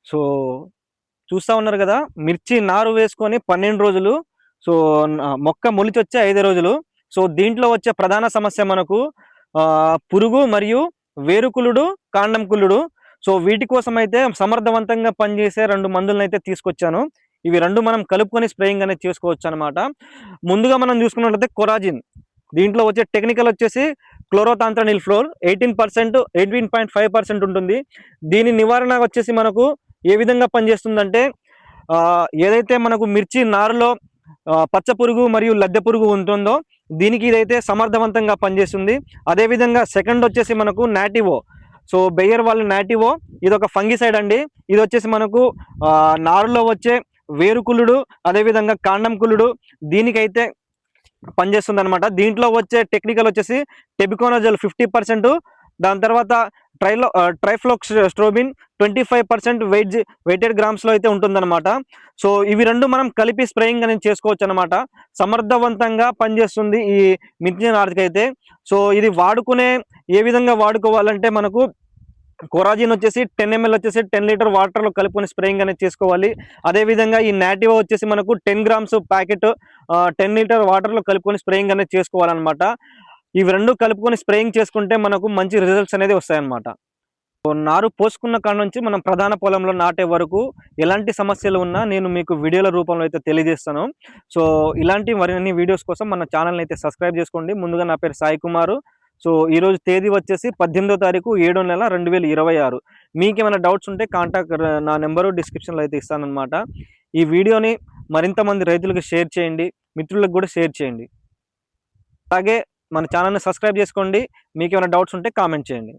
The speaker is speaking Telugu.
సో చూస్తా ఉన్నారు కదా, మిర్చి నారు వేసుకొని 12 రోజులు, సో మొక్క మొలిచొచ్చే 5 రోజులు. సో దీంట్లో వచ్చే ప్రధాన సమస్య మనకు పురుగు మరియు వేరుకులుడు, కాండం కుళ్ళుడు. సో వీటి కోసం అయితే సమర్థవంతంగా పనిచేసే 2 మందులను అయితే తీసుకొచ్చాను. ఇవి 2 మనం కలుపుకొని స్ప్రేయింగ్ అనేది చేసుకోవచ్చు అనమాట. ముందుగా మనం చూసుకున్నట్లయితే కొరాజిన్, దీంట్లో వచ్చే టెక్నికల్ వచ్చేసి క్లోరోథాంత్రనిల్ ఫ్లోర్ 18.5% ఉంటుంది. దీని నివారణ వచ్చేసి మనకు ఏ విధంగా పనిచేస్తుందంటే, ఏదైతే మనకు మిర్చి నారులో పచ్చ పురుగు మరియు లద్దె పురుగు ఉంటుందో దీనికి ఇదైతే సమర్థవంతంగా పనిచేస్తుంది. అదేవిధంగా సెకండ్ వచ్చేసి మనకు నాటివో. సో బెయ్యర్ వాళ్ళ నాటివో ఇది ఒక ఫంగిసైడ్ అండి. ఇది వచ్చేసి మనకు నారులో వచ్చే వేరుకులుడు, అదేవిధంగా కాండం కుళ్ళుడు దీనికైతే పనిచేస్తుంది అనమాట. దీంట్లో వచ్చే టెక్నికల్ వచ్చేసి టెబికోనజల్ 50%, దాని తర్వాత ట్రైఫ్లోక్స్ట్రోబిన్ 25% వెయిటెడ్ గ్రామ్స్లో అయితే ఉంటుందన్నమాట. సో ఇవి 2 మనం కలిపి స్ప్రేయింగ్ అనేది చేసుకోవచ్చు అనమాట. సమర్థవంతంగా పనిచేస్తుంది ఈ మిర్చి నారుకి అయితే. సో ఇది ఏ విధంగా వాడుకోవాలంటే, మనకు కొరాజిన్ వచ్చేసి 10 ml వచ్చేసి 10 లీటర్ వాటర్లో కలుపుకొని స్ప్రేయింగ్ అనేది చేసుకోవాలి. అదేవిధంగా ఈ నాటివో వచ్చేసి మనకు 10 గ్రామ్స్ ప్యాకెట్ 10 లీటర్ వాటర్లో కలుపుకొని స్ప్రేయింగ్ అనేది చేసుకోవాలన్నమాట. ఇవి 2 కలుపుకొని స్ప్రేయింగ్ చేసుకుంటే మనకు మంచి రిజల్ట్స్ అనేది వస్తాయన్నమాట. నారు పోసుకున్న కాడ నుంచి మనం ప్రధాన పొలంలో నాటే వరకు ఎలాంటి సమస్యలు ఉన్నా నేను మీకు వీడియోల రూపంలో అయితే తెలియజేస్తాను. సో ఇలాంటి మరిన్ని వీడియోస్ కోసం మన ఛానల్ని అయితే సబ్స్క్రైబ్ చేసుకోండి. ముందుగా నా పేరు సాయి కుమారు. సో ఈరోజు తేదీ వచ్చేసి 18వ తారీఖు 7వ నెల 2026. మీకు ఏమైనా డౌట్స్ ఉంటే నా నెంబరు డిస్క్రిప్షన్లో అయితే ఇస్తానన్నమాట. ఈ వీడియోని మరింత మంది రైతులకు షేర్ చేయండి, మిత్రులకు కూడా షేర్ చేయండి. అలాగే మన ఛానల్ని సబ్స్క్రైబ్ చేసుకోండి. మీకు ఏమైనా డౌట్స్ ఉంటే కామెంట్ చేయండి.